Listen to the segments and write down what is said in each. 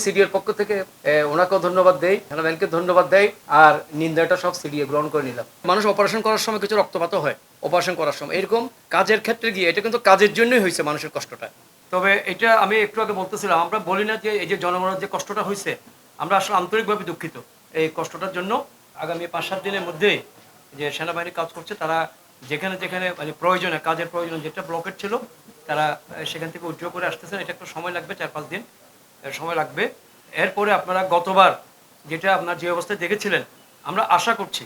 সিডিএর পক্ষ থেকে ওনাকেও ধন্যবাদ দেই, হেনাবেনকে ধন্যবাদ দেই, আর নিন্দাটা সব সিডিএ গ্রহণ করে নিলাম। মানুষ অপারেশন করার সময় কিছু রক্তপাত হয়, অপারেশন করার সময় এরকম কাজের ক্ষেত্রে গিয়ে এটা কিন্তু কাজের জন্যই হয়েছে মানুষের কষ্টটা। তবে এটা আমি একটু আগে বলতেছিলাম, আমরা বলি না যে এই যে জনগণের যে কষ্টটা হয়েছে, আমরা আসলে আন্তরিকভাবে দুঃখিত এই কষ্টটার জন্য। আগামী 5-7 দিনের মধ্যেই যে সেনাবাহিনী কাজ করছে, তারা যেখানে যেখানে মানে প্রয়োজনে কাজের প্রয়োজন যেটা ব্লকেট ছিল, তারা সেখান থেকে উইথড্র করে আসতেছেন। এটা একটু সময় লাগবে, 4-5 দিন সময় লাগবে। এরপরে আপনারা গতবার যেটা আপনার যে অবস্থায় দেখেছিলেন, আমরা আশা করছি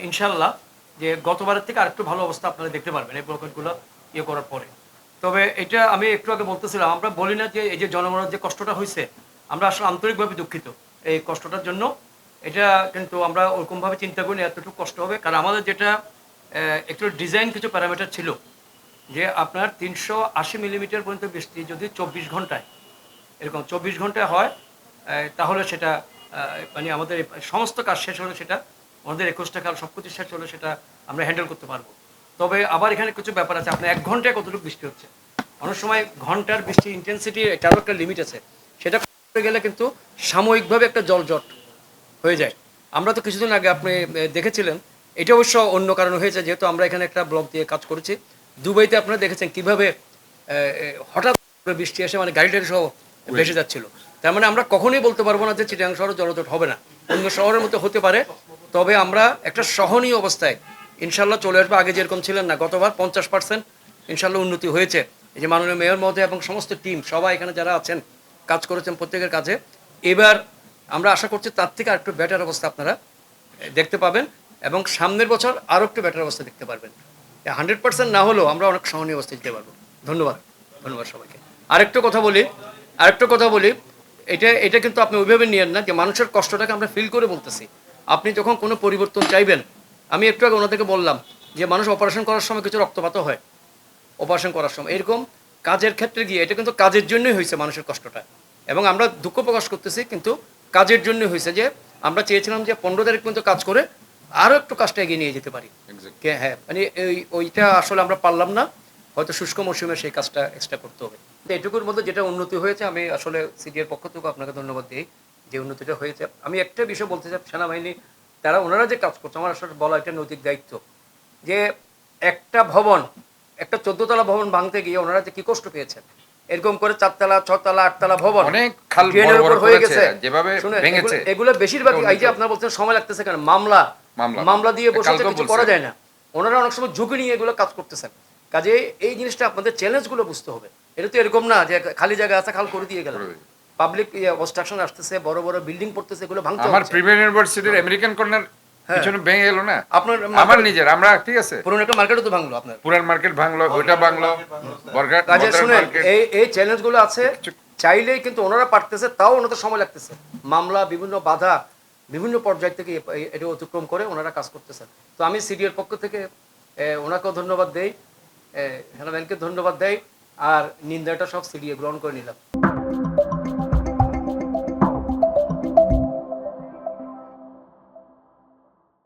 ইনশাল্লাহ যে গতবারের থেকে আরেকটু ভালো অবস্থা আপনারা দেখতে পারবেন এই ব্লকেটগুলো ইয়ে করার পরে। তবে এটা আমি একটু আগে বলতেছিলাম, আমরা বলি না যে এই যে জনগণের যে কষ্টটা হয়েছে, আমরা আসলে আন্তরিকভাবে দুঃখিত এই কষ্টটার জন্য। এটা কিন্তু আমরা ওরকমভাবে চিন্তা করি না এতটুকু কষ্ট হবে, কারণ আমাদের যেটা একটু ডিজাইন কিছু প্যারামিটার ছিল যে আপনার 380 মিলিমিটার পর্যন্ত বৃষ্টি যদি 24 ঘন্টায় এরকম 24 ঘন্টায় হয়, তাহলে সেটা মানে আমাদের সমস্ত কাজ শেষ হলে সেটা আমাদের 21টা কাল সব কিছু শেষ হলে সেটা আমরা হ্যান্ডেল করতে পারবো। তবে আবার এখানে কিছু ব্যাপার আছে, আপনার 1 ঘন্টায় কতটুকু বৃষ্টি হচ্ছে, অনেক সময় ঘন্টার বৃষ্টির ইন্টেন্সিটি এটারও একটা লিমিট আছে, সেটা করতে গেলে কিন্তু সাময়িকভাবে একটা জলজট হয়ে যায়। আমরা তো কিছুদিন আগে আপনি দেখেছিলেন, এটা অবশ্য অন্য কারণে হয়েছে, যেহেতু আমরা এখানে একটা ব্লক দিয়ে কাজ করেছি। দুবাইতে আপনারা দেখেছেন কিভাবে হঠাৎ করে বৃষ্টি এসে মানে গাড়ি টাড়ি সহ ভেসে যাচ্ছিল। তার মানে আমরা কখনোই বলতে পারবো না যে চিটাগাং শহরে জলজট হবে না, অন্য শহরের মতো হতে পারে। তবে আমরা একটা সহনীয় অবস্থায় ইনশাল্লাহ চলে আসবো। আগে যেরকম ছিলেন না, গতবার 50% ইনশাল্লাহ উন্নতি হয়েছে। এই যে মাননীয় মেয়র মহোদয় এবং সমস্ত টিম সবাই এখানে যারা আছেন কাজ করেছেন প্রত্যেকের কাছে, এবার আমরা আশা করছি তার থেকে আরেকটু বেটার অবস্থা আপনারা দেখতে পাবেন, এবং সামনের বছর আরও একটু বেটার অবস্থা দেখতে পারবেন। 100% না হলেও আমরা অনেক সহনীয় অবস্থা দিতে পারবো। ধন্যবাদ, ধন্যবাদ সবাইকে। আরেকটু কথা বলি, এটা এটা কিন্তু আপনি ওইভাবে নিয়েন না যে মানুষের কষ্টটাকে আমরা ফিল করে বলতেছি। আপনি যখন কোনো পরিবর্তন চাইবেন, আমি একটু আগে ওনাদেরকে বললাম যে মানুষ অপারেশন করার সময় কিছু রক্তপাত হয়, অপারেশন করার সময় এরকম কাজের ক্ষেত্রে গিয়ে এটা কিন্তু কাজের জন্যই হয়েছে মানুষের কষ্টটা, এবং আমরা দুঃখ প্রকাশ করতেছি, কিন্তু কাজের জন্যই হয়েছে। যে আমরা চেয়েছিলাম যে 15 তারিখ পর্যন্ত কাজ করে আরও একটু কাজটা এগিয়ে নিয়ে যেতে পারি। হ্যাঁ, মানে ওইটা আসলে আমরা পারলাম না, হয়তো শুষ্ক মৌসুমে সেই কাজটা এক্সট্রা করতে হবে। এটুকুর মধ্যে যেটা উন্নতি হয়েছে, আমি আসলে সিডিএর পক্ষ থেকে আপনাকে ধন্যবাদ দিই যে উন্নতিটা হয়েছে। আমি একটা বিষয় বলতে চাই, সেনাবাহিনী তারা ওনারা যে কাজ করছে, আমার আসলে বলা একটা নৈতিক দায়িত্ব যে একটা ভবন, একটা 14 তলা ভবন ভাঙতে গিয়ে ওনারা যে কি কষ্ট পেয়েছেন, এরকম করে 4 তলা 6 তলা 8 তলা ভবন অনেক খাল ড্রেনের উপর হয়ে গেছে যেভাবে ভেঙেছে, এগুলো বেশিরভাগ এই যে আপনারা বলছেন সময় লাগতেছে কেন, মামলা দিয়ে বসে কিছু করা যায় না। ওনারা অনেক সময় ঝুঁকি নিয়ে এগুলো কাজ করতেছেন। কাজে এই জিনিসটা আপনাদের চ্যালেঞ্জগুলো বুঝতে হবে। এটা তো এরকম না যে খালি জায়গা আছে খাল করে দিয়ে গেল। পাবলিক কনস্ট্রাকশন আসতেছে, বড় বড় বিল্ডিং পড়তেছে, এগুলো ভাঙতে আমার প্রিমিয়ার ইউনিভার্সিটির আমেরিকান কর্নার পিছনে ভেঙে গেল না, আপনার আমার নিজের, আমরা ঠিক আছে পুরনো একটা মার্কেটও তো ভাঙলো, আপনার পুরান মার্কেট ভাঙলো, ওইটা ভাঙলো। কাজে শুনেন এই চ্যালেঞ্জগুলো আছে, চাইলেই কিন্তু ওনারা পারতেছে, তাও ওনাদের সময় লাগতেছে। মামলা, বিভিন্ন বাধা, বিভিন্ন পর্যায় থেকে এটা অতিক্রম করে ওনারা কাজ করতেছেন। তো আমি সিডিএর পক্ষ থেকে ওনাকেও ধন্যবাদ দেই, হেনাবেনকে ধন্যবাদ দেই, আর নিন্দাটা সব সিডিএ গ্রহণ করে নিলাম।